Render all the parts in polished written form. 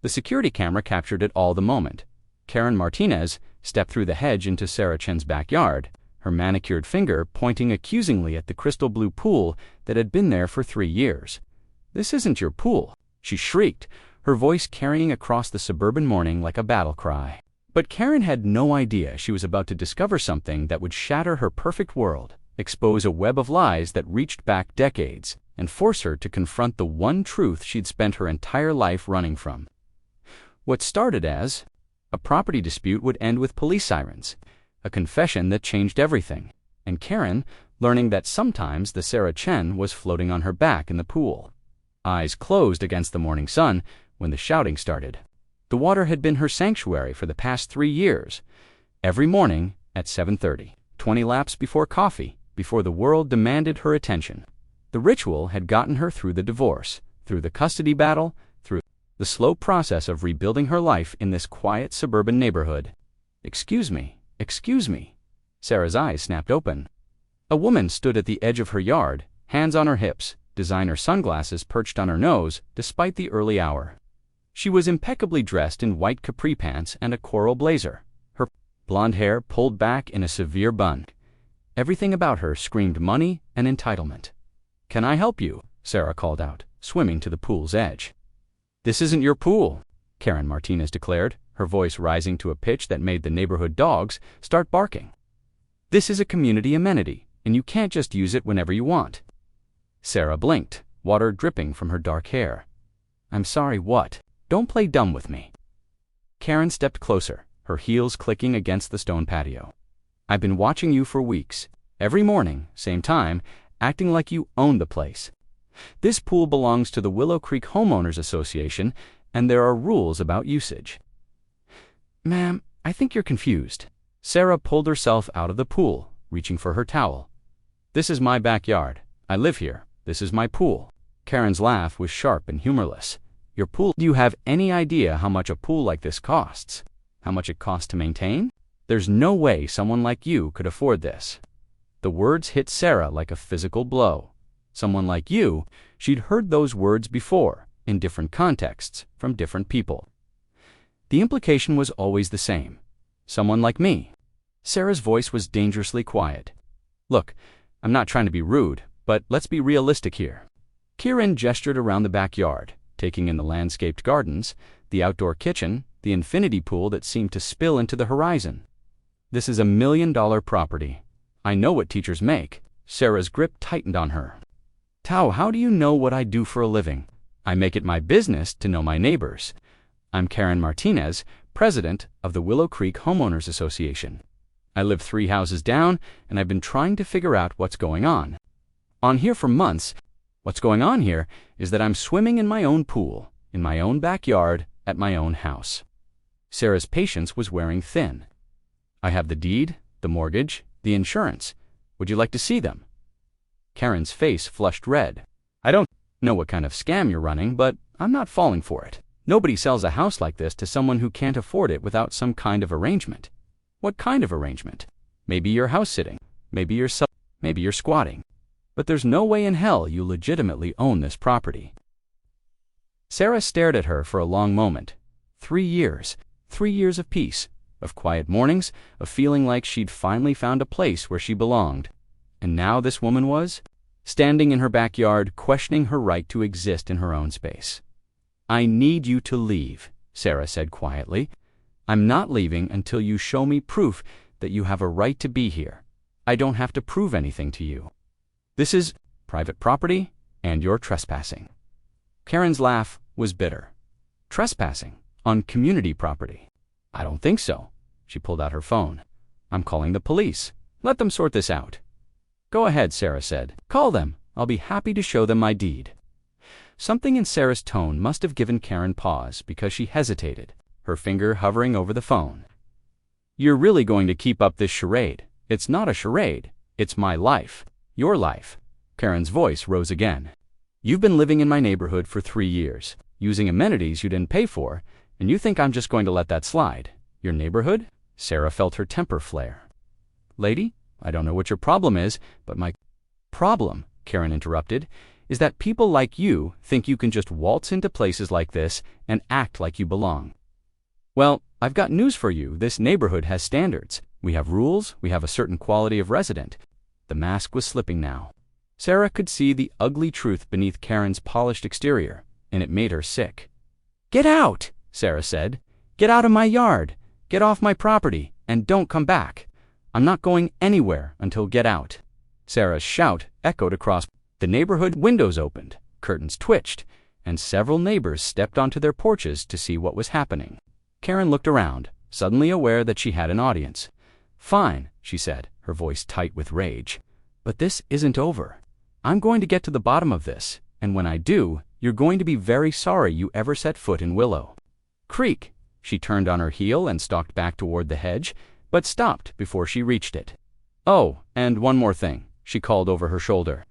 The security camera captured it all the moment. Karen Martinez stepped through the hedge into Sarah Chen's backyard, her manicured finger pointing accusingly at the crystal blue pool that had been there for 3 years. "This isn't your pool," she shrieked, her voice carrying across the suburban morning like a battle cry. But Karen had no idea she was about to discover something that would shatter her perfect world, expose a web of lies that reached back decades, and force her to confront the one truth she'd spent her entire life running from. What started as a property dispute would end with police sirens, a confession that changed everything, and Karen learning that sometimes the Sarah Chen was floating on her back in the pool, eyes closed against the morning sun when the shouting started. The water had been her sanctuary for the past 3 years. Every morning at 7:30, 20 laps before coffee, before the world demanded her attention. The ritual had gotten her through the divorce, through the custody battle, through the slow process of rebuilding her life in this quiet suburban neighborhood. "Excuse me, excuse me." Sarah's eyes snapped open. A woman stood at the edge of her yard, hands on her hips, designer sunglasses perched on her nose despite the early hour. She was impeccably dressed in white capri pants and a coral blazer, her blonde hair pulled back in a severe bun. Everything about her screamed money and entitlement. "Can I help you?" Sarah called out, swimming to the pool's edge. "This isn't your pool," Karen Martinez declared, her voice rising to a pitch that made the neighborhood dogs start barking. "This is a community amenity, and you can't just use it whenever you want." Sarah blinked, water dripping from her dark hair. "I'm sorry, what? Don't play dumb with me." Karen stepped closer, her heels clicking against the stone patio. "I've been watching you for weeks, every morning, same time, acting like you own the place. This pool belongs to the Willow Creek Homeowners Association, and there are rules about usage." "Ma'am, I think you're confused." Sarah pulled herself out of the pool, reaching for her towel. "This is my backyard. I live here. This is my pool." Karen's laugh was sharp and humorless. "Your pool? Do you have any idea how much a pool like this costs? How much it costs to maintain? There's no way someone like you could afford this." The words hit Sarah like a physical blow. Someone like you, she'd heard those words before, in different contexts, from different people. The implication was always the same. Someone like me. Sarah's voice was dangerously quiet. "Look, I'm not trying to be rude, but let's be realistic here." Karen gestured around the backyard, taking in the landscaped gardens, the outdoor kitchen, the infinity pool that seemed to spill into the horizon. "This is $1 million property. I know what teachers make." Sarah's grip tightened on her. "Tao, how do you know what I do for a living? I make it my business to know my neighbors. I'm Karen Martinez, president of the Willow Creek Homeowners Association. I live 3 houses down, and I've been trying to figure out what's going on here for months. What's going on here is that I'm swimming in my own pool, in my own backyard, at my own house." Sarah's patience was wearing thin. "I have the deed, the mortgage, the insurance. Would you like to see them?" Karen's face flushed red. "I don't know what kind of scam you're running, but I'm not falling for it. Nobody sells a house like this to someone who can't afford it without some kind of arrangement." "What kind of arrangement? Maybe you're house sitting, maybe you're squatting. But there's no way in hell you legitimately own this property." Sarah stared at her for a long moment. 3 years. 3 years of peace, of quiet mornings, of feeling like she'd finally found a place where she belonged. And now this woman was standing in her backyard, questioning her right to exist in her own space. "I need you to leave," Sarah said quietly. "I'm not leaving until you show me proof that you have a right to be here. I don't have to prove anything to you. This is private property, and you're trespassing." Karen's laugh was bitter. "Trespassing? On community property? I don't think so." She pulled out her phone. "I'm calling the police. Let them sort this out." "Go ahead," Sarah said. "Call them. I'll be happy to show them my deed." Something in Sarah's tone must have given Karen pause because she hesitated, her finger hovering over the phone. "You're really going to keep up this charade? It's not a charade. It's my life. Your life." Karen's voice rose again. "You've been living in my neighborhood for 3 years, using amenities you didn't pay for, and you think I'm just going to let that slide? Your neighborhood?" Sarah felt her temper flare. "Lady, I don't know what your problem is, but my problem," Karen interrupted, is that people like you think you can just waltz into places like this and act like you belong. Well, I've got news for you. This neighborhood has standards. We have rules. We have a certain quality of resident. The mask was slipping now. Sarah could see the ugly truth beneath Karen's polished exterior, and it made her sick. "Get out," Sarah said. "Get out of my yard. Get off my property, and don't come back. I'm not going anywhere until get out." Sarah's shout echoed across the neighborhood. Windows opened, curtains twitched, and several neighbors stepped onto their porches to see what was happening. Karen looked around, suddenly aware that she had an audience. "Fine," she said, her voice tight with rage. "But this isn't over. I'm going to get to the bottom of this, and when I do, you're going to be very sorry you ever set foot in Willow Creek." She turned on her heel and stalked back toward the hedge, but stopped before she reached it. "Oh, and one more thing," she called over her shoulder.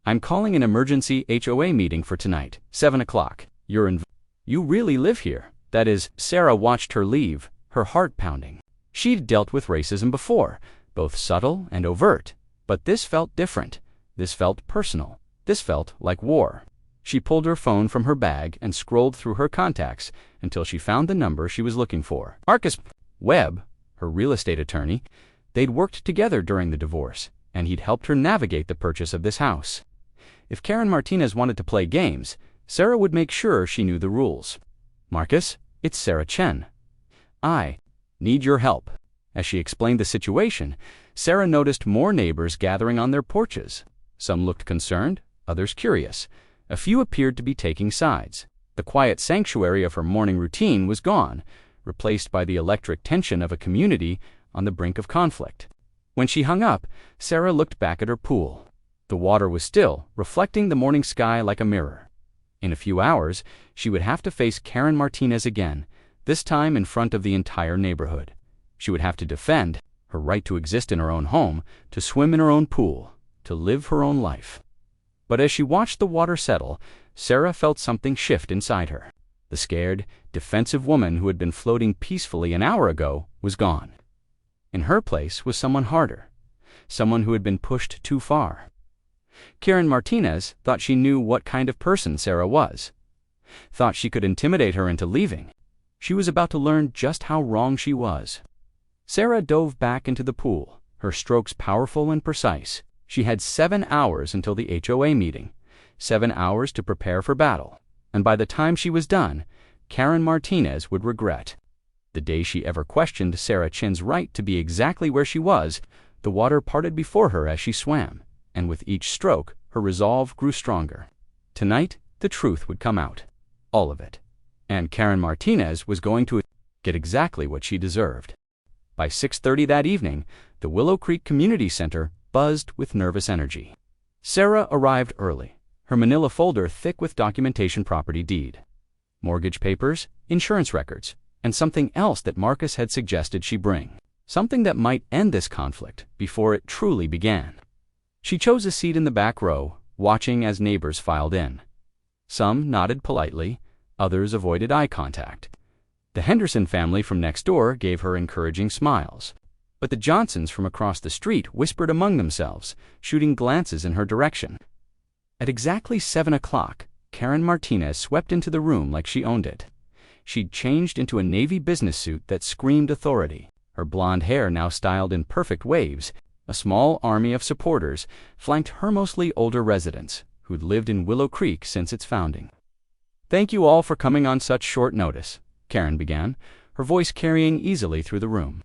"I'm calling an emergency HOA meeting for tonight, 7 o'clock. You really live here." That is, Sarah watched her leave, her heart pounding. She'd dealt with racism before, both subtle and overt, but this felt different. This felt personal. This felt like war. She pulled her phone from her bag and scrolled through her contacts until she found the number she was looking for. Marcus Webb, her real estate attorney. They'd worked together during the divorce, and he'd helped her navigate the purchase of this house. If Karen Martinez wanted to play games, Sarah would make sure she knew the rules. "Marcus, it's Sarah Chen. I need your help." As she explained the situation, Sarah noticed more neighbors gathering on their porches. Some looked concerned, others curious. A few appeared to be taking sides. The quiet sanctuary of her morning routine was gone, replaced by the electric tension of a community on the brink of conflict. When she hung up, Sarah looked back at her pool. The water was still, reflecting the morning sky like a mirror. In a few hours, she would have to face Karen Martinez again, this time in front of the entire neighborhood. She would have to defend her right to exist in her own home, to swim in her own pool, to live her own life. But as she watched the water settle, Sarah felt something shift inside her. The scared, defensive woman who had been floating peacefully an hour ago was gone. In her place was someone harder, someone who had been pushed too far. Karen Martinez thought she knew what kind of person Sarah was, thought she could intimidate her into leaving. She was about to learn just how wrong she was. Sarah dove back into the pool, her strokes powerful and precise. She had 7 hours until the HOA meeting, 7 hours to prepare for battle. And by the time she was done, Karen Martinez would regret. The day she ever questioned Sarah Chen's right to be exactly where she was, the water parted before her as she swam, and with each stroke, her resolve grew stronger. Tonight, the truth would come out. All of it. And Karen Martinez was going to get exactly what she deserved. By 6:30 that evening, the Willow Creek Community Center buzzed with nervous energy. Sarah arrived early, her manila folder thick with documentation, property deed, mortgage papers, insurance records, and something else that Marcus had suggested she bring. Something that might end this conflict before it truly began. She chose a seat in the back row, watching as neighbors filed in. Some nodded politely, others avoided eye contact. The Henderson family from next door gave her encouraging smiles, but the Johnsons from across the street whispered among themselves, shooting glances in her direction. At exactly 7 o'clock, Karen Martinez swept into the room like she owned it. She'd changed into a navy business suit that screamed authority, her blonde hair now styled in perfect waves. A small army of supporters flanked her mostly older residents who'd lived in Willow Creek since its founding. "Thank you all for coming on such short notice," Karen began, her voice carrying easily through the room.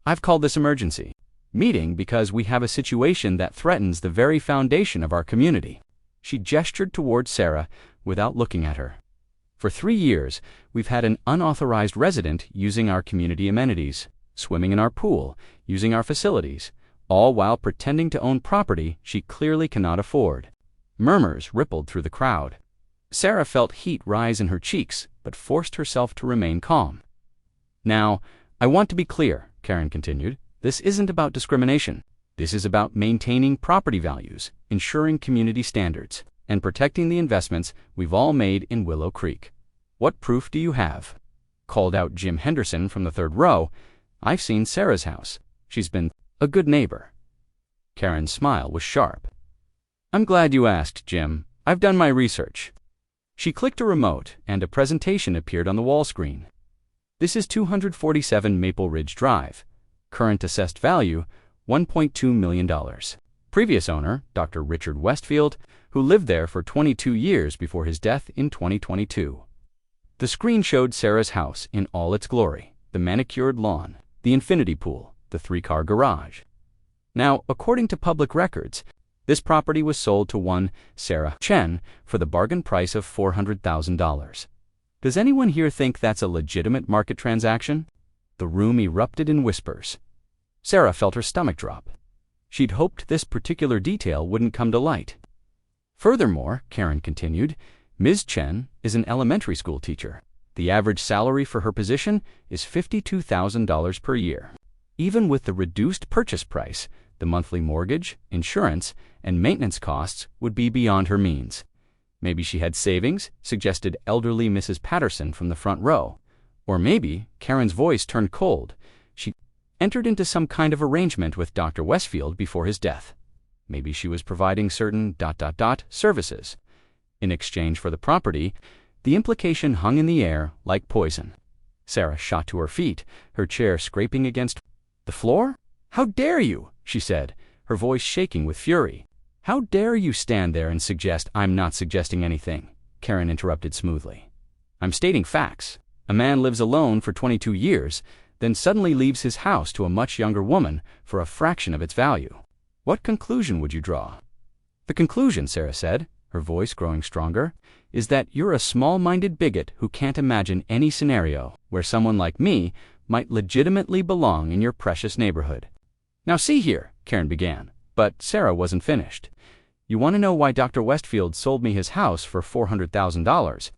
"I've called this emergency meeting because we have a situation that threatens the very foundation of our community." She gestured toward Sarah without looking at her. "For 3 years, we've had an unauthorized resident using our community amenities, swimming in our pool, using our facilities, all while pretending to own property she clearly cannot afford." Murmurs rippled through the crowd. Sarah felt heat rise in her cheeks, but forced herself to remain calm. "Now, I want to be clear," Karen continued. "This isn't about discrimination. This is about maintaining property values, ensuring community standards, and protecting the investments we've all made in Willow Creek. What proof do you have?" Called out Jim Henderson from the third row. "I've seen Sarah's house. She's been a good neighbor." Karen's smile was sharp. "I'm glad you asked, Jim. I've done my research. She clicked a remote, and a presentation appeared on the wall screen. This is 247 Maple Ridge Drive. Current assessed value, $1.2 million. Previous owner, Dr. Richard Westfield, who lived there for 22 years before his death in 2022. The screen showed Sarah's house in all its glory: the manicured lawn, the infinity pool, the 3-car garage. Now, according to public records, this property was sold to one Sarah Chen for the bargain price of $400,000. Does anyone here think that's a legitimate market transaction? The room erupted in whispers. Sarah felt her stomach drop. She'd hoped this particular detail wouldn't come to light. Furthermore, Karen continued, Ms. Chen is an elementary school teacher. The average salary for her position is $52,000 per year. Even with the reduced purchase price, the monthly mortgage, insurance, and maintenance costs would be beyond her means. Maybe she had savings, suggested elderly Mrs. Patterson from the front row. Or maybe, Karen's voice turned cold, she entered into some kind of arrangement with Dr. Westfield before his death. Maybe she was providing certain ... services. In exchange for the property, the implication hung in the air like poison. Sarah shot to her feet, her chair scraping against the floor. "How dare you?" she said, her voice shaking with fury. "How dare you stand there and suggest—" "I'm not suggesting anything," Karen interrupted smoothly. "I'm stating facts. A man lives alone for 22 years, then suddenly leaves his house to a much younger woman for a fraction of its value. What conclusion would you draw?" "The conclusion," Sarah said, her voice growing stronger, "is that you're a small-minded bigot who can't imagine any scenario where someone like me might legitimately belong in your precious neighborhood." "Now see here," Karen began, but Sarah wasn't finished. "You want to know why Dr. Westfield sold me his house for $400,000?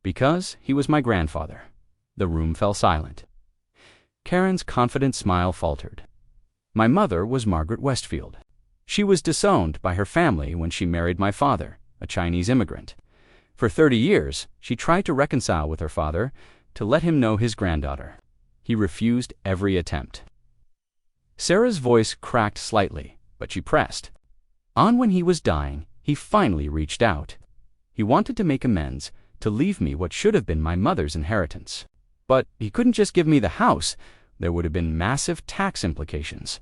Because he was my grandfather." The room fell silent. Karen's confident smile faltered. "My mother was Margaret Westfield. She was disowned by her family when she married my father, a Chinese immigrant. For 30 years, she tried to reconcile with her father, to let him know his granddaughter. He refused every attempt." Sarah's voice cracked slightly, but she pressed on. "When he was dying, he finally reached out. He wanted to make amends, to leave me what should have been my mother's inheritance. But he couldn't just give me the house. There would have been massive tax implications.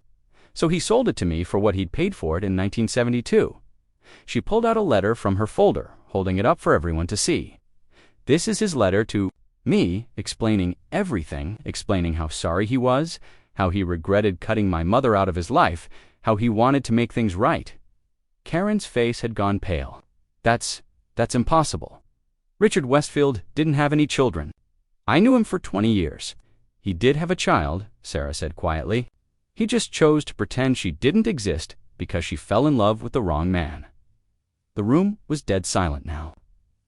So he sold it to me for what he'd paid for it in 1972. She pulled out a letter from her folder, holding it up for everyone to see. "This is his letter to me, explaining everything, explaining how sorry he was, how he regretted cutting my mother out of his life, how he wanted to make things right." Karen's face had gone pale. That's impossible. Richard Westfield didn't have any children. I knew him for 20 years. He did have a child," Sarah said quietly. "He just chose to pretend she didn't exist because she fell in love with the wrong man." The room was dead silent now.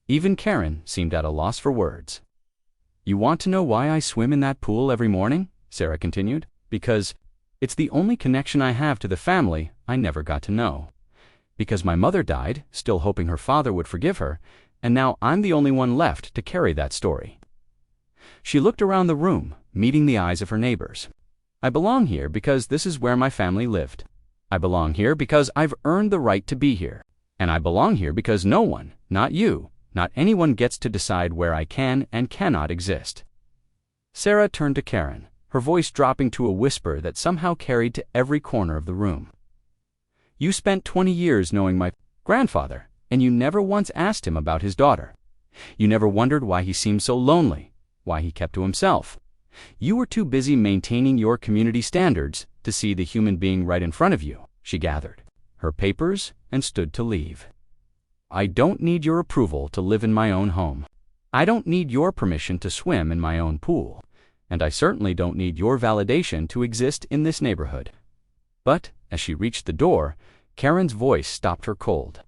Even Karen seemed at a loss for words. "You want to know why I swim in that pool every morning?" Sarah continued. "Because it's the only connection I have to the family I never got to know. Because my mother died, still hoping her father would forgive her, and now I'm the only one left to carry that story." She looked around the room, meeting the eyes of her neighbors. "I belong here because this is where my family lived. I belong here because I've earned the right to be here. And I belong here because no one, not you, not anyone gets to decide where I can and cannot exist." Sarah turned to Karen, her voice dropping to a whisper that somehow carried to every corner of the room. "You spent 20 years knowing my grandfather, and you never once asked him about his daughter. You never wondered why he seemed so lonely, why he kept to himself. You were too busy maintaining your community standards to see the human being right in front of you." She gathered her papers and stood to leave. "I don't need your approval to live in my own home. I don't need your permission to swim in my own pool. And I certainly don't need your validation to exist in this neighborhood." But, as she reached the door, Karen's voice stopped her cold.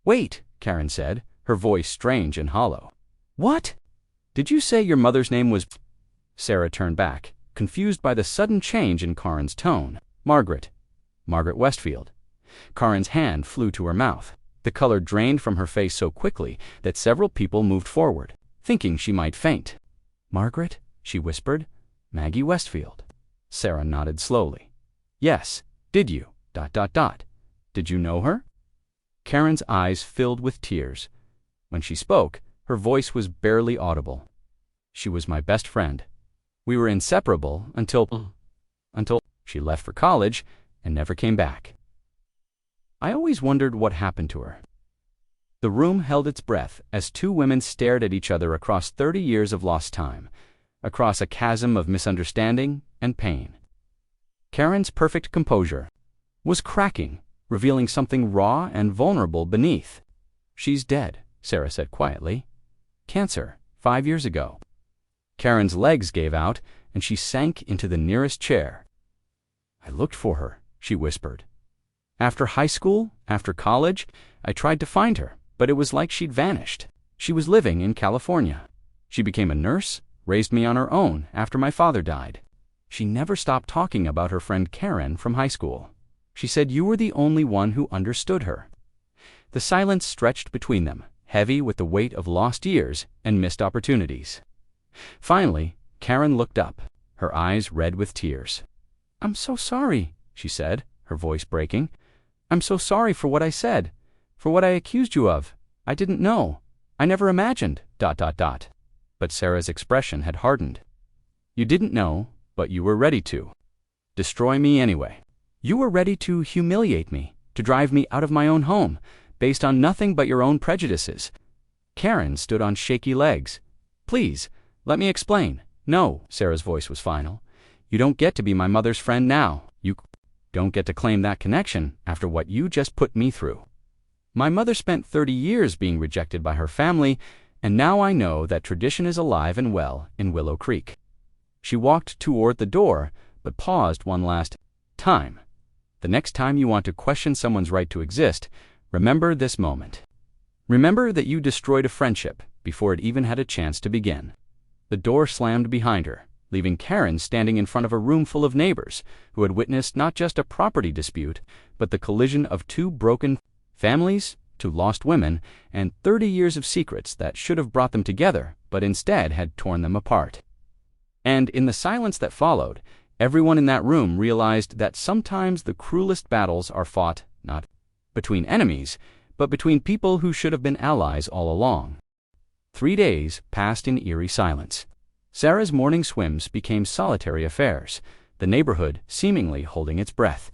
"Wait," Karen said, her voice strange and hollow. "What? Did you say your mother's name was—" Sarah turned back, confused by the sudden change in Karen's tone. Margaret Westfield." Karen's hand flew to her mouth. The color drained from her face so quickly that several people moved forward, thinking she might faint. "Margaret?" she whispered. "Maggie Westfield." Sarah nodded slowly. "Yes. Did you... Did you know her?" Karen's eyes filled with tears. When she spoke, her voice was barely audible. She was my best friend. We were inseparable until she left for college and never came back. I always wondered what happened to her. The room held its breath as two women stared at each other across 30 years of lost time, across a chasm of misunderstanding and pain. Karen's perfect composure was cracking, revealing something raw and vulnerable beneath. "She's dead," Sarah said quietly. "Cancer, 5 years ago." Karen's legs gave out, and she sank into the nearest chair. "I looked for her," she whispered. "After high school, after college, I tried to find her, but it was like she'd vanished. She was living in California. She became a nurse, raised me on her own after my father died. She never stopped talking about her friend Karen from high school. She said you were the only one who understood her." The silence stretched between them, heavy with the weight of lost years and missed opportunities. Finally, Karen looked up, her eyes red with tears. "I'm so sorry," she said, her voice breaking. "I'm so sorry for what I said, for what I accused you of. I didn't know. I never imagined, ... But Sarah's expression had hardened. "You didn't know, but you were ready to. Destroy me anyway. You were ready to humiliate me, to drive me out of my own home, based on nothing but your own prejudices." Karen stood on shaky legs. "Please, let me explain." "No," Sarah's voice was final. "You don't get to be my mother's friend now. You don't get to claim that connection after what you just put me through. My mother spent 30 years being rejected by her family, and now I know that tradition is alive and well in Willow Creek." She walked toward the door, but paused one last time. "The next time you want to question someone's right to exist, remember this moment. Remember that you destroyed a friendship before it even had a chance to begin." The door slammed behind her, leaving Karen standing in front of a room full of neighbors who had witnessed not just a property dispute, but the collision of two broken families, two lost women, and 30 years of secrets that should have brought them together, but instead had torn them apart. And in the silence that followed, everyone in that room realized that sometimes the cruelest battles are fought not between enemies, but between people who should have been allies all along. 3 days passed in eerie silence. Sarah's morning swims became solitary affairs, the neighborhood seemingly holding its breath.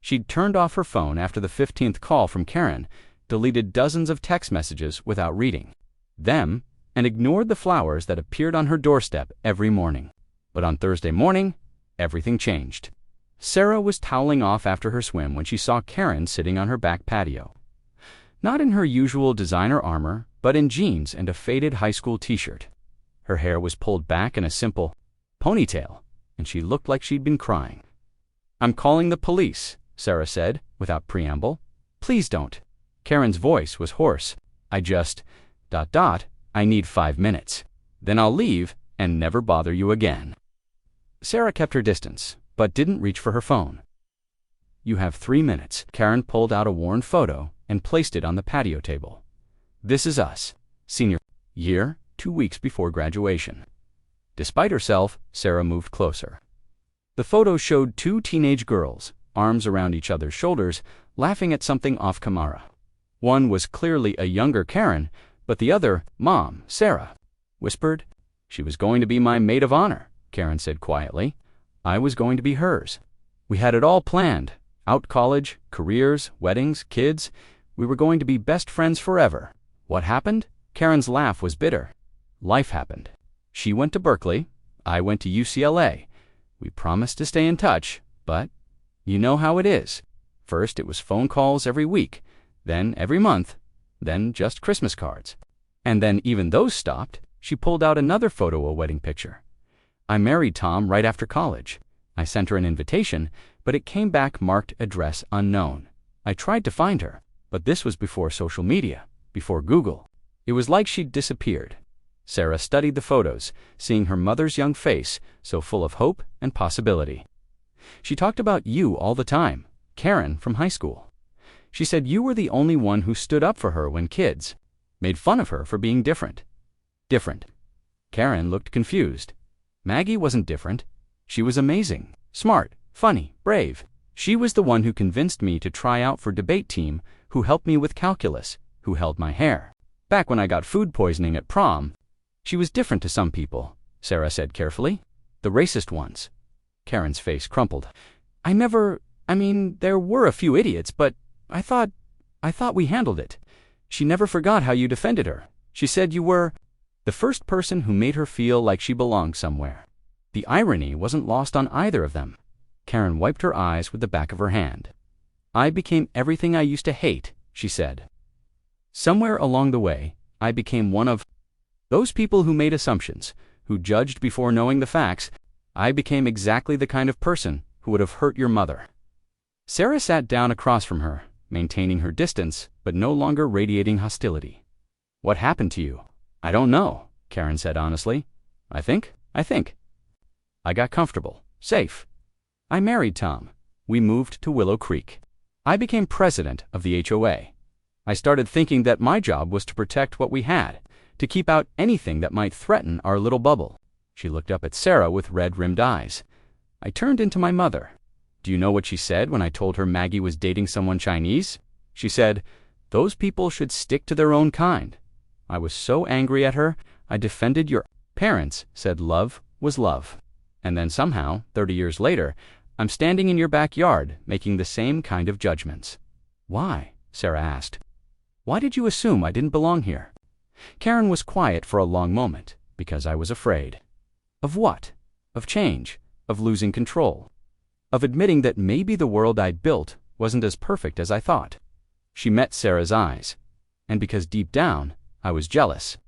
She'd turned off her phone after the 15th call from Karen, deleted dozens of text messages without reading them, and ignored the flowers that appeared on her doorstep every morning. But on Thursday morning, everything changed. Sarah was toweling off after her swim when she saw Karen sitting on her back patio. Not in her usual designer armor, but in jeans and a faded high school t-shirt. Her hair was pulled back in a simple ponytail, and she looked like she'd been crying. "I'm calling the police," Sarah said, without preamble. "Please don't." Karen's voice was hoarse. "I just... I need 5 minutes. Then I'll leave and never bother you again." Sarah kept her distance, but didn't reach for her phone. "You have 3 minutes." Karen pulled out a worn photo and placed it on the patio table. "This is us, senior year, 2 weeks before graduation." Despite herself, Sarah moved closer. The photo showed 2 teenage girls, arms around each other's shoulders, laughing at something off camera. One was clearly a younger Karen, but the other, Mom, Sarah, whispered. "She was going to be my maid of honor," Karen said quietly. "I was going to be hers. We had it all planned. Out college, careers, weddings, kids. We were going to be best friends forever. What happened?" Karen's laugh was bitter. "Life happened. She went to Berkeley. I went to UCLA. We promised to stay in touch, but you know how it is. First it was phone calls every week, then every month, then just Christmas cards. And then even those stopped." She pulled out another photo, a wedding picture. "I married Tom right after college. I sent her an invitation, but it came back marked address unknown. I tried to find her, but this was before social media, before Google. It was like she'd disappeared." Sarah studied the photos, seeing her mother's young face, so full of hope and possibility. "She talked about you all the time, Karen from high school. She said you were the only one who stood up for her when kids made fun of her for being different." "Different?" Karen looked confused. "Maggie wasn't different. She was amazing, smart, funny, brave. She was the one who convinced me to try out for debate team who helped me with calculus, who held my hair. Back when I got food poisoning at prom, she was different to some people, Sarah said carefully. The racist ones. Karen's face crumpled. There were a few idiots, but I thought we handled it. She never forgot how you defended her. She said you were the first person who made her feel like she belonged somewhere. The irony wasn't lost on either of them. Karen wiped her eyes with the back of her hand. I became everything I used to hate, she said. Somewhere along the way, I became one of those people who made assumptions, who judged before knowing the facts. I became exactly the kind of person who would have hurt your mother. Sarah sat down across from her, maintaining her distance, but no longer radiating hostility. What happened to you? I don't know, Karen said honestly. I think. I got comfortable, safe. I married Tom. We moved to Willow Creek. I became president of the HOA. I started thinking that my job was to protect what we had, to keep out anything that might threaten our little bubble. She looked up at Sarah with red-rimmed eyes. I turned into my mother. Do you know what she said when I told her Maggie was dating someone Chinese? She said, "Those people should stick to their own kind." I was so angry at her, I defended your parents, said love was love. And then somehow, 30 years later, I'm standing in your backyard making the same kind of judgments. Why? Sarah asked. Why did you assume I didn't belong here? Karen was quiet for a long moment, because I was afraid. Of what? Of change, of losing control, of admitting that maybe the world I'd built wasn't as perfect as I thought. She met Sarah's eyes, and because deep down, I was jealous.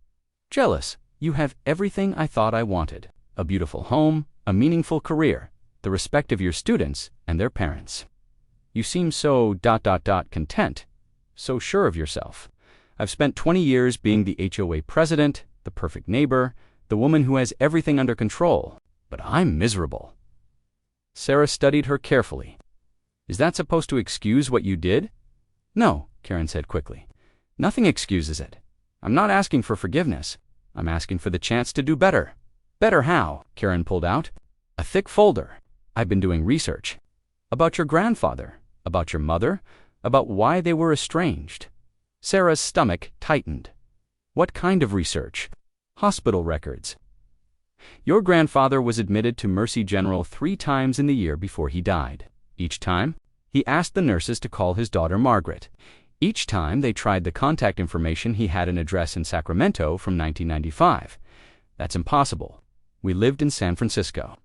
Jealous, you have everything I thought I wanted. A beautiful home, a meaningful career, the respect of your students and their parents. You seem so ... content, so sure of yourself. I've spent 20 years being the HOA president, the perfect neighbor, the woman who has everything under control, but I'm miserable. Sarah studied her carefully. Is that supposed to excuse what you did? No, Karen said quickly. Nothing excuses it. I'm not asking for forgiveness. I'm asking for the chance to do better. Better how? Karen pulled out a thick folder. I've been doing research. About your grandfather, about your mother, about why they were estranged. Sarah's stomach tightened. What kind of research? Hospital records. Your grandfather was admitted to Mercy General 3 times in the year before he died. Each time, he asked the nurses to call his daughter Margaret. Each time, they tried the contact information he had an address in Sacramento from 1995. That's impossible. We lived in San Francisco.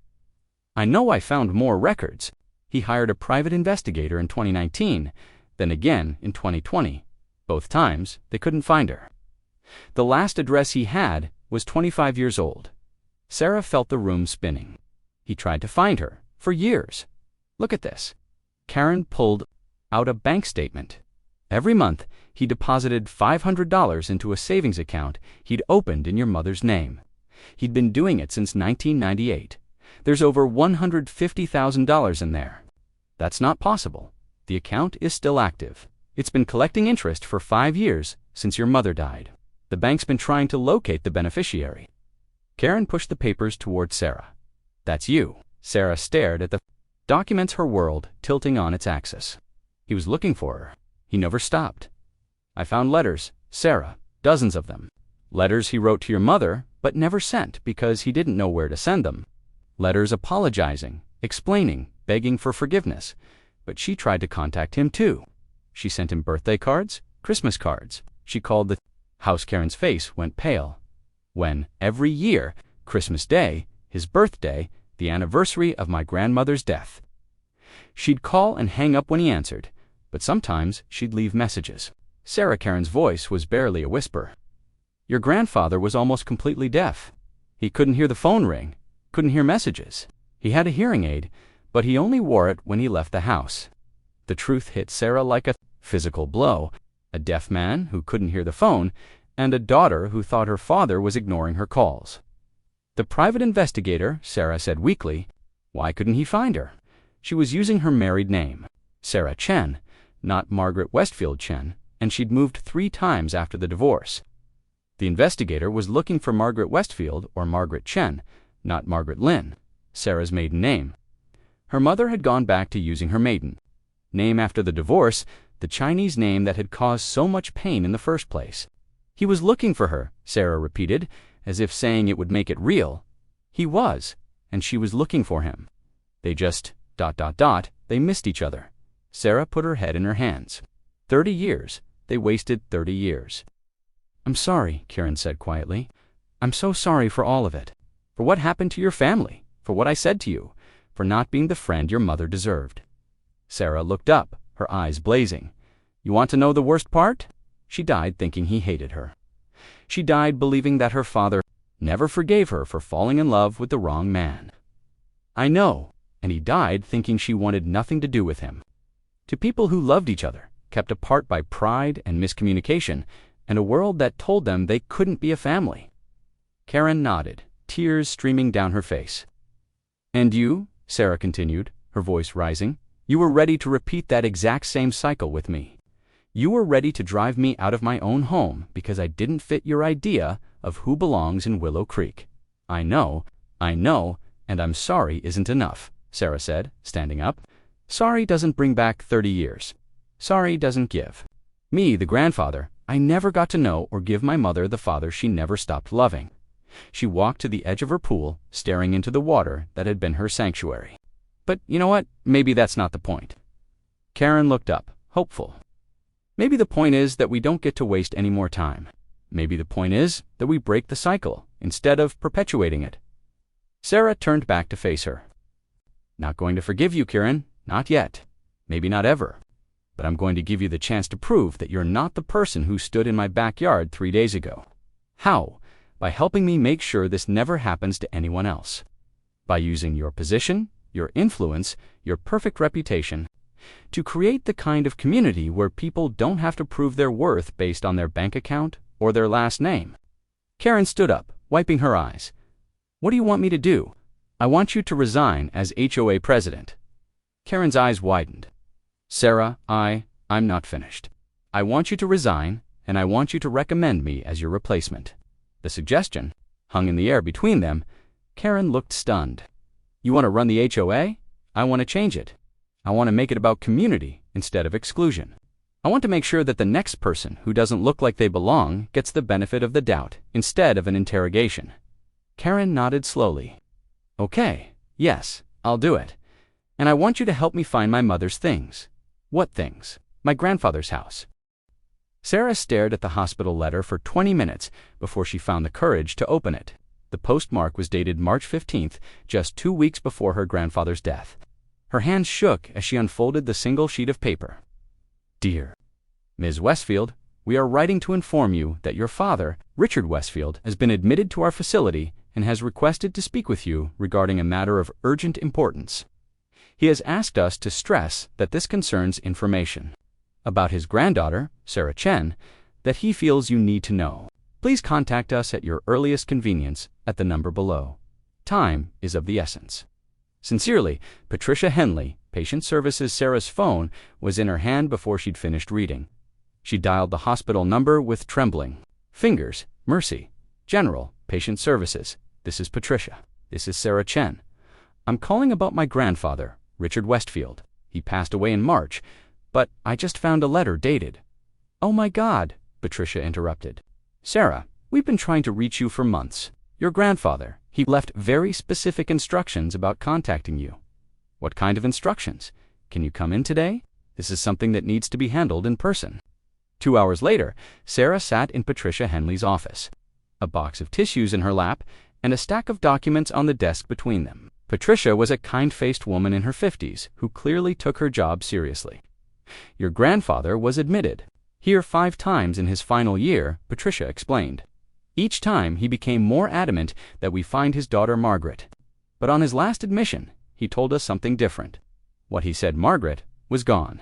I know I found more records. He hired a private investigator in 2019, then again in 2020. Both times, they couldn't find her. The last address he had was 25 years old. Sarah felt the room spinning. He tried to find her for years. Look at this. Karen pulled out a bank statement. Every month, he deposited $500 into a savings account he'd opened in your mother's name. He'd been doing it since 1998. There's over $150,000 in there. That's not possible. The account is still active. It's been collecting interest for 5 years since your mother died. The bank's been trying to locate the beneficiary. Karen pushed the papers toward Sarah. That's you. Sarah stared at the documents, her world tilting on its axis. He was looking for her. He never stopped. I found letters, Sarah, dozens of them. Letters he wrote to your mother, but never sent because he didn't know where to send them. Letters apologizing, explaining, begging for forgiveness. But she tried to contact him too. She sent him birthday cards, Christmas cards. She called the house. Karen's face went pale. When, every year, Christmas Day, his birthday, the anniversary of my grandmother's death. She'd call and hang up when he answered, but sometimes she'd leave messages. Karen's voice was barely a whisper. Your grandfather was almost completely deaf. He couldn't hear the phone ring, couldn't hear messages. He had a hearing aid, but he only wore it when he left the house. The truth hit Sarah like a physical blow. A deaf man who couldn't hear the phone, and a daughter who thought her father was ignoring her calls. The private investigator, Sarah said weakly, why couldn't he find her? She was using her married name, Sarah Chen, not Margaret Westfield Chen, and she'd moved 3 times after the divorce. The investigator was looking for Margaret Westfield or Margaret Chen, not Margaret Lynn, Sarah's maiden name. Her mother had gone back to using her maiden name after the divorce. the Chinese name that had caused so much pain in the first place. He was looking for her, Sarah repeated, as if saying it would make it real. He was, and she was looking for him. They just ... they missed each other. Sarah put her head in her hands. 30 years. They wasted 30 years. "I'm sorry," Karen said quietly. "I'm so sorry for all of it. For what happened to your family, for what I said to you, for not being the friend your mother deserved." Sarah looked up, her eyes blazing. "You want to know the worst part? She died thinking he hated her. She died believing that her father never forgave her for falling in love with the wrong man." "I know, and he died thinking she wanted nothing to do with him." To people who loved each other, kept apart by pride and miscommunication, and a world that told them they couldn't be a family. Karen nodded, tears streaming down her face. "And you," Sarah continued, her voice rising, "you were ready to repeat that exact same cycle with me. You were ready to drive me out of my own home because I didn't fit your idea of who belongs in Willow Creek. I know, and I'm sorry isn't enough," Sarah said, standing up. "Sorry doesn't bring back 30 years. Sorry doesn't give. Me, the grandfather, I never got to know or give my mother the father she never stopped loving." She walked to the edge of her pool, staring into the water that had been her sanctuary. "But you know what? Maybe that's not the point." Karen looked up, hopeful. "Maybe the point is that we don't get to waste any more time. Maybe the point is that we break the cycle instead of perpetuating it." Sarah turned back to face her. "Not going to forgive you, Karen. Not yet. Maybe not ever. But I'm going to give you the chance to prove that you're not the person who stood in my backyard 3 days ago." "How?" "By helping me make sure this never happens to anyone else. By using your position, your influence, your perfect reputation, to create the kind of community where people don't have to prove their worth based on their bank account or their last name." Karen stood up, wiping her eyes. "What do you want me to do?" "I want you to resign as HOA president." Karen's eyes widened. "Sarah, I'm not finished. I want you to resign, and I want you to recommend me as your replacement." The suggestion hung in the air between them. Karen looked stunned. "You want to run the HOA? I want to change it. I want to make it about community instead of exclusion. I want to make sure that the next person who doesn't look like they belong gets the benefit of the doubt instead of an interrogation." Karen nodded slowly. "Okay, yes, I'll do it. And I want you to help me find my mother's things." "What things?" "My grandfather's house." Sarah stared at the hospital letter for 20 minutes before she found the courage to open it. The postmark was dated March 15th, just 2 weeks before her grandfather's death. Her hands shook as she unfolded the single sheet of paper. "Dear Ms. Westfield, we are writing to inform you that your father, Richard Westfield, has been admitted to our facility and has requested to speak with you regarding a matter of urgent importance. He has asked us to stress that this concerns information about his granddaughter, Sarah Chen, that he feels you need to know. Please contact us at your earliest convenience at the number below. Time is of the essence. Sincerely, Patricia Henley, Patient Services." Sarah's phone was in her hand before she'd finished reading. She dialed the hospital number with trembling fingers. "Mercy. General, Patient Services. This is Patricia. This is Sarah Chen. I'm calling about my grandfather, Richard Westfield. He passed away in March, but I just found a letter dated." "Oh my God," Patricia interrupted. "Sarah, we've been trying to reach you for months. Your grandfather, he left very specific instructions about contacting you." "What kind of instructions? Can you come in today? This is something that needs to be handled in person." 2 hours later, Sarah sat in Patricia Henley's office, a box of tissues in her lap and a stack of documents on the desk between them. Patricia was a kind-faced woman in her 50s who clearly took her job seriously. "Your grandfather was admitted here 5 times in his final year," Patricia explained. "Each time he became more adamant that we find his daughter Margaret. But on his last admission, he told us something different. What he said Margaret was gone.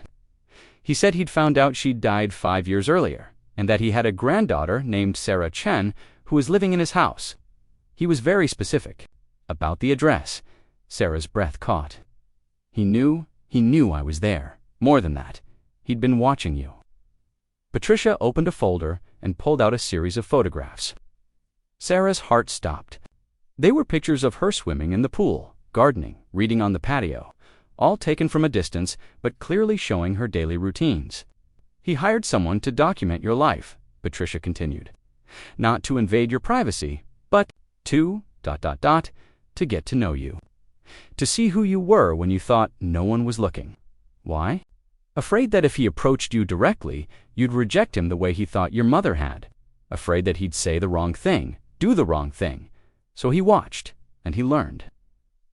He said he'd found out she'd died 5 years earlier, and that he had a granddaughter named Sarah Chen who was living in his house. He was very specific about the address." Sarah's breath caught. He knew I was there. More than that, he'd been watching you." Patricia opened a folder and pulled out a series of photographs. Sarah's heart stopped. They were pictures of her swimming in the pool, gardening, reading on the patio, all taken from a distance but clearly showing her daily routines. He hired someone to document your life, Patricia continued. Not to invade your privacy, but to ... to get to know you. To see who you were when you thought no one was looking. Why? Afraid that if he approached you directly, you'd reject him the way he thought your mother had. Afraid that he'd say the wrong thing, do the wrong thing. So he watched, and he learned.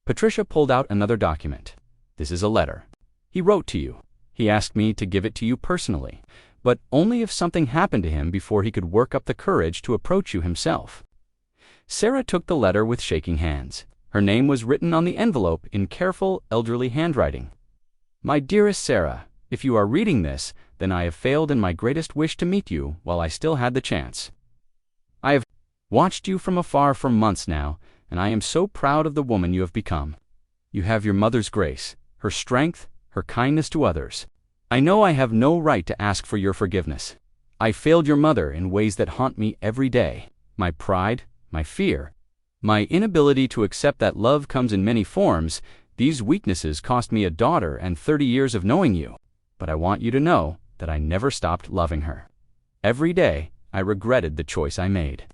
Patricia pulled out another document. This is a letter. He wrote to you. He asked me to give it to you personally, but only if something happened to him before he could work up the courage to approach you himself. Sarah took the letter with shaking hands. Her name was written on the envelope in careful, elderly handwriting. My dearest Sarah, if you are reading this, then I have failed in my greatest wish to meet you while I still had the chance. I have watched you from afar for months now, and I am so proud of the woman you have become. You have your mother's grace, her strength, her kindness to others. I know I have no right to ask for your forgiveness. I failed your mother in ways that haunt me every day. My pride, my fear, my inability to accept that love comes in many forms. These weaknesses cost me a daughter and 30 years of knowing you. But I want you to know that I never stopped loving her. Every day, I regretted the choice I made.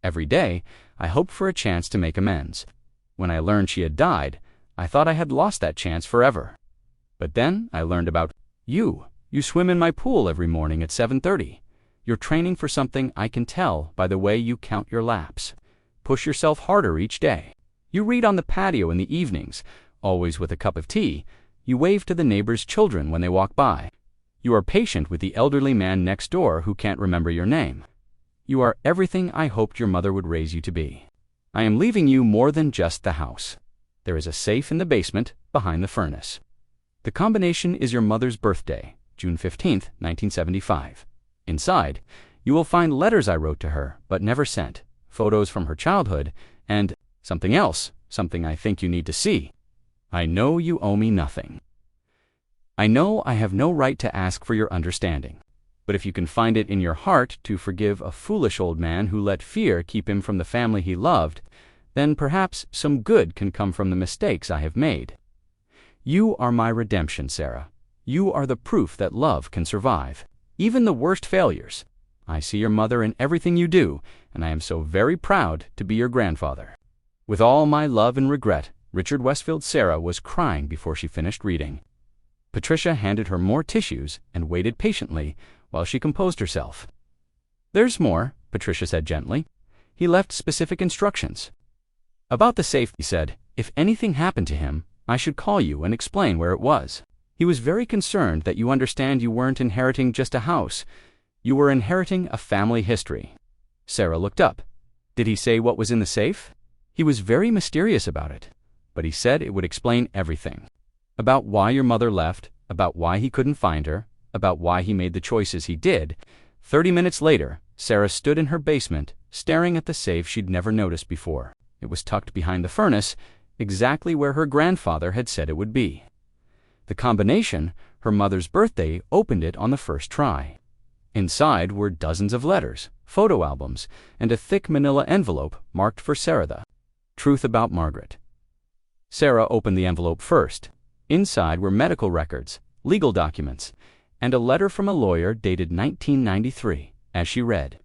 Every day, I hoped for a chance to make amends. When I learned she had died, I thought I had lost that chance forever. But then I learned about you. You swim in my pool every morning at 7:30. You're training for something I can tell by the way you count your laps. Push yourself harder each day. You read on the patio in the evenings, always with a cup of tea. You wave to the neighbors' children when they walk by. You are patient with the elderly man next door who can't remember your name. You are everything I hoped your mother would raise you to be. I am leaving you more than just the house. There is a safe in the basement behind the furnace. The combination is your mother's birthday, June 15th, 1975. Inside, you will find letters I wrote to her but never sent, photos from her childhood, and something else, something I think you need to see. I know you owe me nothing. I know I have no right to ask for your understanding. But if you can find it in your heart to forgive a foolish old man who let fear keep him from the family he loved, then perhaps some good can come from the mistakes I have made. You are my redemption, Sarah. You are the proof that love can survive, even the worst failures. I see your mother in everything you do, and I am so very proud to be your grandfather. With all my love and regret, Richard Westfield's Sarah was crying before she finished reading. Patricia handed her more tissues and waited patiently while she composed herself. There's more, Patricia said gently. He left specific instructions. About the safe, he said, if anything happened to him, I should call you and explain where it was. He was very concerned that you understand you weren't inheriting just a house. You were inheriting a family history. Sarah looked up. Did he say what was in the safe? He was very mysterious about it, but he said it would explain everything. About why your mother left, about why he couldn't find her, about why he made the choices he did. 30 minutes later, Sarah stood in her basement, staring at the safe she'd never noticed before. It was tucked behind the furnace, exactly where her grandfather had said it would be. The combination, her mother's birthday, opened it on the first try. Inside were dozens of letters, photo albums, and a thick manila envelope marked for Sarah. The truth about Margaret. Sarah opened the envelope first. Inside were medical records, legal documents, and a letter from a lawyer dated 1993, as she read.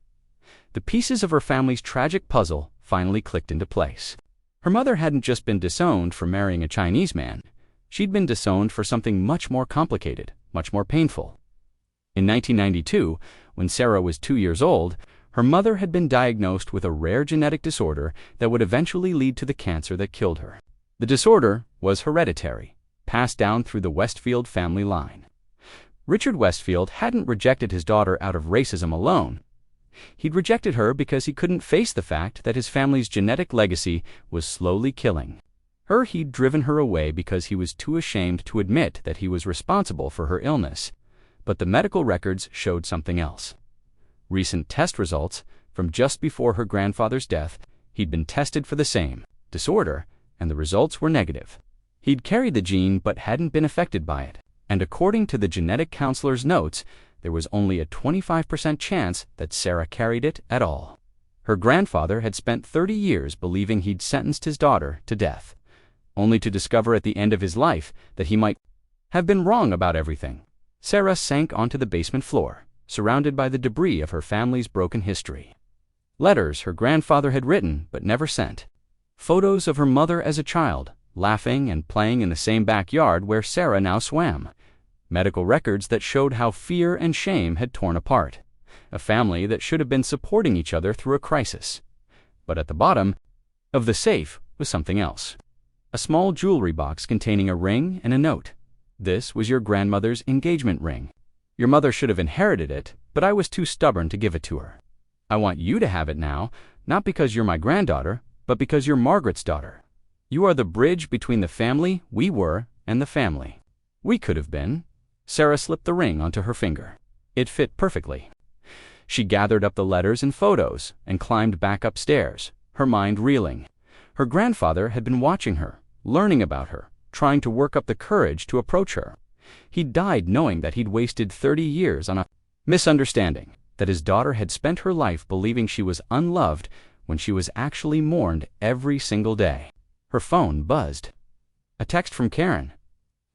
The pieces of her family's tragic puzzle finally clicked into place. Her mother hadn't just been disowned for marrying a Chinese man. She'd been disowned for something much more complicated, much more painful. In 1992, when Sarah was 2 years old, her mother had been diagnosed with a rare genetic disorder that would eventually lead to the cancer that killed her. The disorder was hereditary, passed down through the Westfield family line. Richard Westfield hadn't rejected his daughter out of racism alone. He'd rejected her because he couldn't face the fact that his family's genetic legacy was slowly killing her. He'd driven her away because he was too ashamed to admit that he was responsible for her illness. But the medical records showed something else. Recent test results from just before her grandfather's death, he'd been tested for the same disorder, and the results were negative. He'd carried the gene but hadn't been affected by it, and according to the genetic counselor's notes, there was only a 25% chance that Sarah carried it at all. Her grandfather had spent 30 years believing he'd sentenced his daughter to death, only to discover at the end of his life that he might have been wrong about everything. Sarah sank onto the basement floor, surrounded by the debris of her family's broken history. Letters her grandfather had written but never sent. Photos of her mother as a child, laughing and playing in the same backyard where Sarah now swam. Medical records that showed how fear and shame had torn apart. A family that should have been supporting each other through a crisis. But at the bottom of the safe was something else. A small jewelry box containing a ring and a note. This was your grandmother's engagement ring. Your mother should have inherited it, but I was too stubborn to give it to her. I want you to have it now, not because you're my granddaughter, but because you're Margaret's daughter. You are the bridge between the family we were and the family we could have been. Sarah slipped the ring onto her finger. It fit perfectly. She gathered up the letters and photos and climbed back upstairs, her mind reeling. Her grandfather had been watching her, learning about her, trying to work up the courage to approach her. He died knowing that he'd wasted 30 years on a misunderstanding, that his daughter had spent her life believing she was unloved when she was actually mourned every single day. Her phone buzzed. A text from Karen.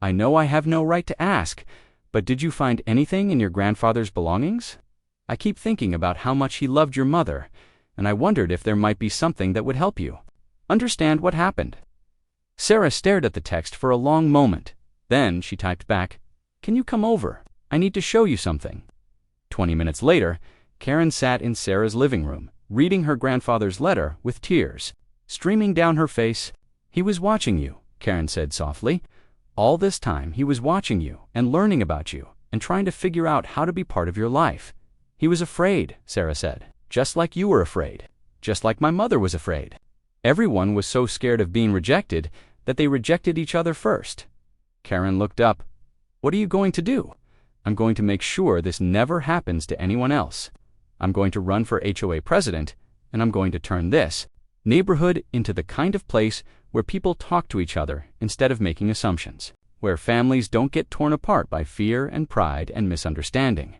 I know I have no right to ask, but did you find anything in your grandfather's belongings? I keep thinking about how much he loved your mother, and I wondered if there might be something that would help you understand what happened. Sarah stared at the text for a long moment. Then she typed back, Can you come over? I need to show you something. 20 minutes later, Karen sat in Sarah's living room, reading her grandfather's letter with tears streaming down her face. He was watching you, Karen said softly. All this time he was watching you and learning about you and trying to figure out how to be part of your life. He was afraid, Sarah said, just like you were afraid, just like my mother was afraid. Everyone was so scared of being rejected that they rejected each other first. Karen looked up. What are you going to do? I'm going to make sure this never happens to anyone else. I'm going to run for HOA president, and I'm going to turn this neighborhood into the kind of place where people talk to each other instead of making assumptions, where families don't get torn apart by fear and pride and misunderstanding.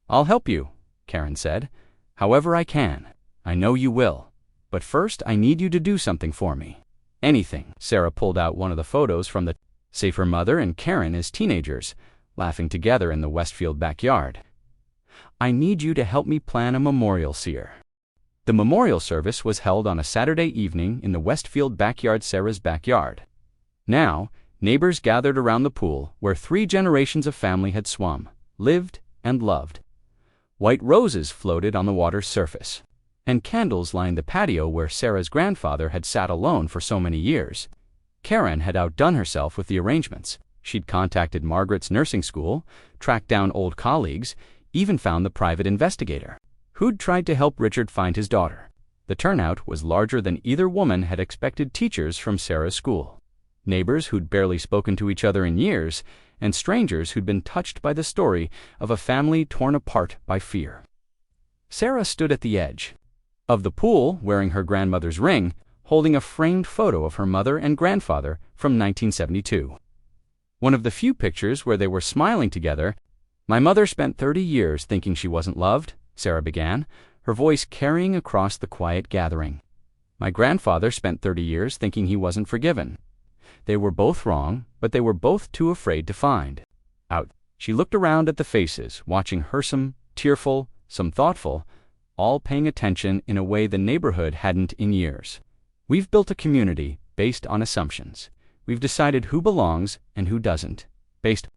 I'll help you, Karen said, however I can. I know you will. But first I need you to do something for me. Anything. Sarah pulled out one of the photos from the safe. Her mother and Karen as teenagers, laughing together in the Westfield backyard. I need you to help me plan a memorial, Seer. The memorial service was held on a Saturday evening in the Westfield backyard, Sarah's backyard. Now, neighbors gathered around the pool where 3 generations of family had swum, lived, and loved. White roses floated on the water's surface, and candles lined the patio where Sarah's grandfather had sat alone for so many years. Karen had outdone herself with the arrangements. She'd contacted Margaret's nursing school, tracked down old colleagues, even found the private investigator who'd tried to help Richard find his daughter. The turnout was larger than either woman had expected. Teachers from Sarah's school, neighbors who'd barely spoken to each other in years, and strangers who'd been touched by the story of a family torn apart by fear. Sarah stood at the edge of the pool, wearing her grandmother's ring, holding a framed photo of her mother and grandfather from 1972. One of the few pictures where they were smiling together. My mother spent 30 years thinking she wasn't loved, Sarah began, her voice carrying across the quiet gathering. My grandfather spent 30 years thinking he wasn't forgiven. They were both wrong, but they were both too afraid to find out. She looked around at the faces, watching her, some tearful, some thoughtful, all paying attention in a way the neighborhood hadn't in years. We've built a community based on assumptions. We've decided who belongs and who doesn't, based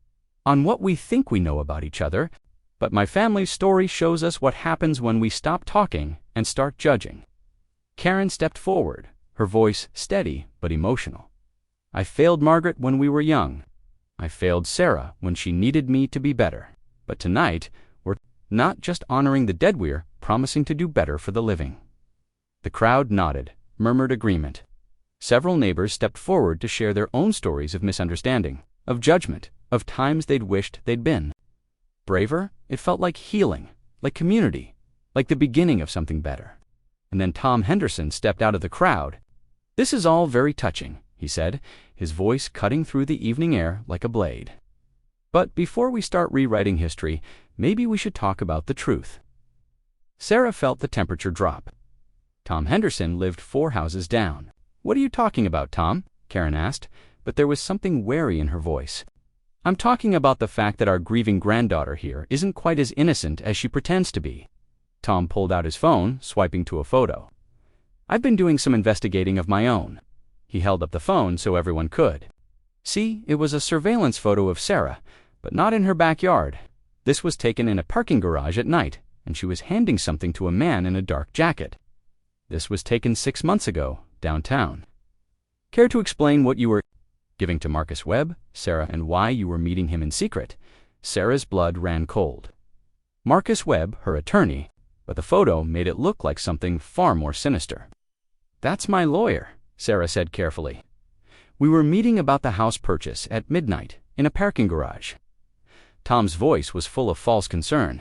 on what we think we know about each other. But my family's story shows us what happens when we stop talking and start judging. Karen stepped forward, her voice steady but emotional. I failed Margaret when we were young. I failed Sarah when she needed me to be better. But tonight, we're not just honoring the dead, we're promising to do better for the living. The crowd nodded, murmured agreement. Several neighbors stepped forward to share their own stories of misunderstanding, of judgment, of times they'd wished they'd been braver. It felt like healing, like community, like the beginning of something better. And then Tom Henderson stepped out of the crowd. This is all very touching, he said, his voice cutting through the evening air like a blade. But before we start rewriting history, maybe we should talk about the truth. Sarah felt the temperature drop. Tom Henderson lived 4 houses down. What are you talking about, Tom? Karen asked, but there was something wary in her voice. I'm talking about the fact that our grieving granddaughter here isn't quite as innocent as she pretends to be. Tom pulled out his phone, swiping to a photo. I've been doing some investigating of my own. He held up the phone so everyone could. See, it was a surveillance photo of Sarah, but not in her backyard. This was taken in a parking garage at night, and she was handing something to a man in a dark jacket. This was taken 6 months ago, downtown. Care to explain what you were giving to Marcus Webb, Sarah, and why you were meeting him in secret? Sarah's blood ran cold. Marcus Webb, her attorney, but the photo made it look like something far more sinister. That's my lawyer, Sarah said carefully. We were meeting about the house purchase at midnight in a parking garage. Tom's voice was full of false concern.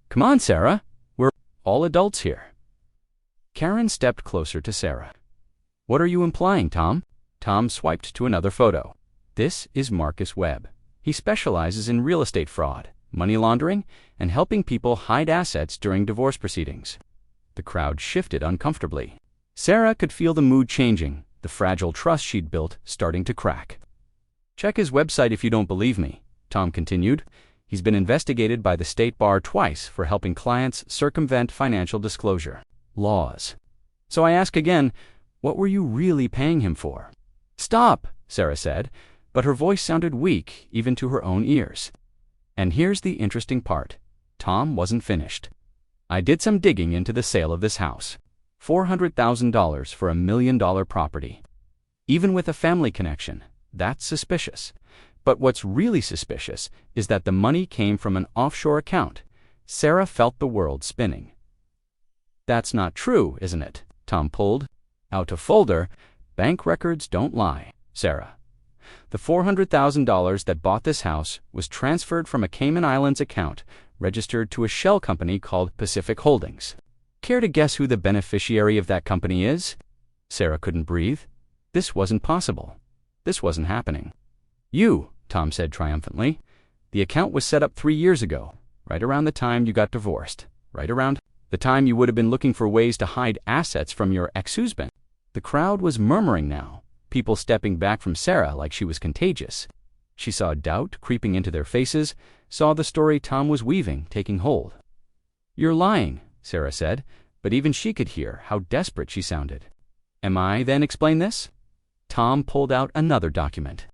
Come on, Sarah. We're all adults here. Karen stepped closer to Sarah. What are you implying, Tom? Tom swiped to another photo. This is Marcus Webb. He specializes in real estate fraud, money laundering, and helping people hide assets during divorce proceedings. The crowd shifted uncomfortably. Sarah could feel the mood changing, the fragile trust she'd built starting to crack. Check his website if you don't believe me, Tom continued. He's been investigated by the state bar twice for helping clients circumvent financial disclosure laws. So I ask again, what were you really paying him for? Stop, Sarah said, but her voice sounded weak even to her own ears. And here's the interesting part. Tom wasn't finished. I did some digging into the sale of this house. $400,000 for $1 million property. Even with a family connection, that's suspicious. But what's really suspicious is that the money came from an offshore account. Sarah felt the world spinning. That's not true, isn't it? Tom pulled out a folder. Bank records don't lie, Sarah. The $400,000 that bought this house was transferred from a Cayman Islands account registered to a shell company called Pacific Holdings. Care to guess who the beneficiary of that company is? Sarah couldn't breathe. This wasn't possible. This wasn't happening. You, Tom said triumphantly. The account was set up 3 years ago, right around the time you got divorced, right around the time you would have been looking for ways to hide assets from your ex-husband. The crowd was murmuring now, people stepping back from Sarah like she was contagious. She saw doubt creeping into their faces, saw the story Tom was weaving taking hold. You're lying, Sarah said, but even she could hear how desperate she sounded. Am I then explain this? Tom pulled out another document.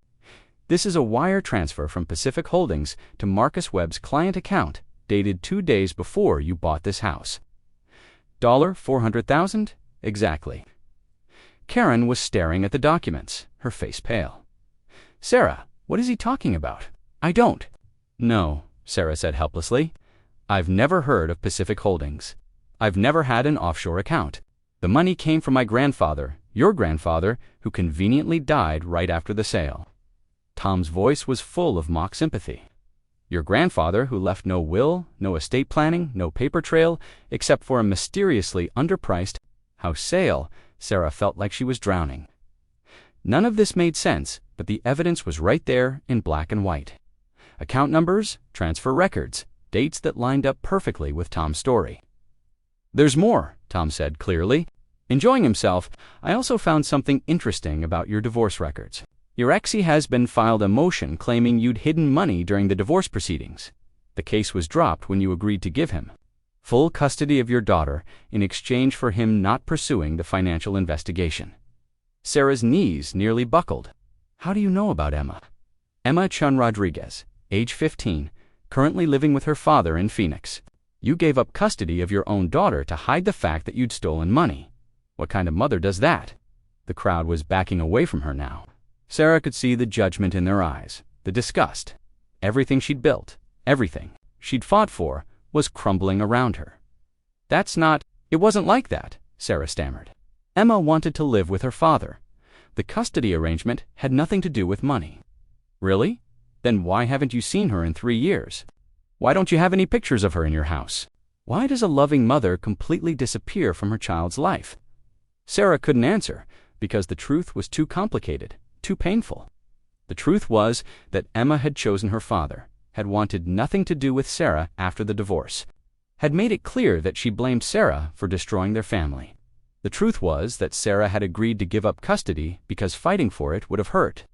This is a wire transfer from Pacific Holdings to Marcus Webb's client account, dated 2 days before you bought this house. $400,000? Exactly. Karen was staring at the documents, her face pale. Sarah, what is he talking about? I don't. No, Sarah said helplessly. I've never heard of Pacific Holdings. I've never had an offshore account. The money came from my grandfather, your grandfather, who conveniently died right after the sale. Tom's voice was full of mock sympathy. Your grandfather who left no will, no estate planning, no paper trail, except for a mysteriously underpriced house sale. Sarah felt like she was drowning. None of this made sense, but the evidence was right there in black and white. Account numbers, transfer records, dates that lined up perfectly with Tom's story. There's more, Tom said clearly. Enjoying himself, I also found something interesting about your divorce records. Your ex-husband filed a motion claiming you'd hidden money during the divorce proceedings. The case was dropped when you agreed to give him full custody of your daughter in exchange for him not pursuing the financial investigation. Sarah's knees nearly buckled. How do you know about Emma? Emma Chun Rodriguez, age 15, currently living with her father in Phoenix. You gave up custody of your own daughter to hide the fact that you'd stolen money. What kind of mother does that? The crowd was backing away from her now. Sarah could see the judgment in their eyes, the disgust. Everything she'd built, everything she'd fought for, was crumbling around her. It wasn't like that, Sarah stammered. Emma wanted to live with her father. The custody arrangement had nothing to do with money. Really? Then why haven't you seen her in 3 years? Why don't you have any pictures of her in your house? Why does a loving mother completely disappear from her child's life? Sarah couldn't answer because the truth was too complicated, too painful. The truth was that Emma had chosen her father, had wanted nothing to do with Sarah after the divorce, had made it clear that she blamed Sarah for destroying their family. The truth was that Sarah had agreed to give up custody because fighting for it would have hurt.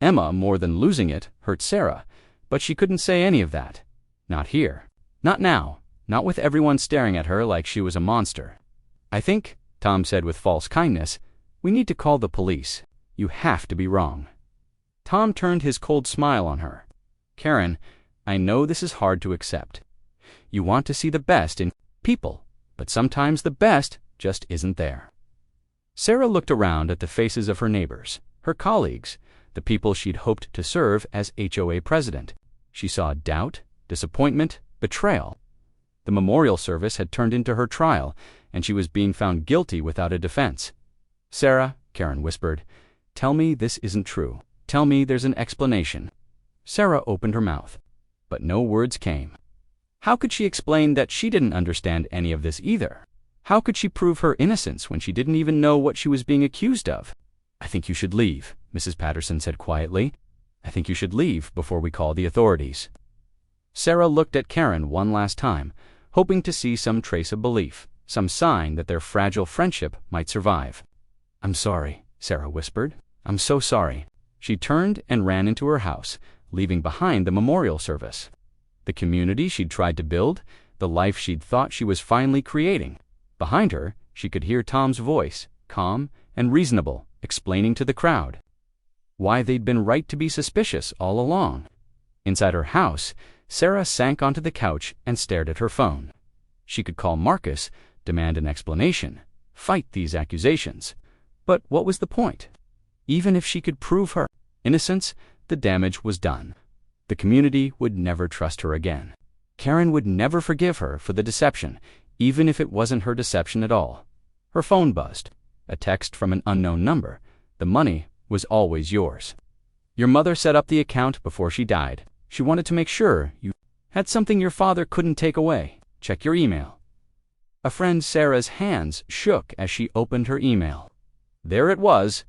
Emma, more than losing it, hurt Sarah, but she couldn't say any of that. Not here. Not now. Not with everyone staring at her like she was a monster. "I think," Tom said with false kindness, "we need to call the police. You have to be wrong." Tom turned his cold smile on her. "Karen, I know this is hard to accept. You want to see the best in people, but sometimes the best just isn't there." Sarah looked around at the faces of her neighbors, her colleagues, the people she'd hoped to serve as HOA president. She saw doubt, disappointment, betrayal. The memorial service had turned into her trial, and she was being found guilty without a defense. "Sarah," Karen whispered, "tell me this isn't true. Tell me there's an explanation." Sarah opened her mouth, but no words came. How could she explain that she didn't understand any of this either? How could she prove her innocence when she didn't even know what she was being accused of? "I think you should leave," Mrs. Patterson said quietly. "I think you should leave before we call the authorities." Sarah looked at Karen one last time, hoping to see some trace of belief, some sign that their fragile friendship might survive. "I'm sorry," Sarah whispered. "I'm so sorry." She turned and ran into her house, leaving behind the memorial service. The community she'd tried to build, the life she'd thought she was finally creating. Behind her, she could hear Tom's voice, calm and reasonable, explaining to the crowd why they'd been right to be suspicious all along. Inside her house, Sarah sank onto the couch and stared at her phone. She could call Marcus, demand an explanation, fight these accusations. But what was the point? Even if she could prove her innocence, the damage was done. The community would never trust her again. Karen would never forgive her for the deception, even if it wasn't her deception at all. Her phone buzzed. A text from an unknown number. The money was always yours. "Your mother set up the account before she died. She wanted to make sure you had something your father couldn't take away. Check your email." A friend Sarah's hands shook as she opened her email. There it was,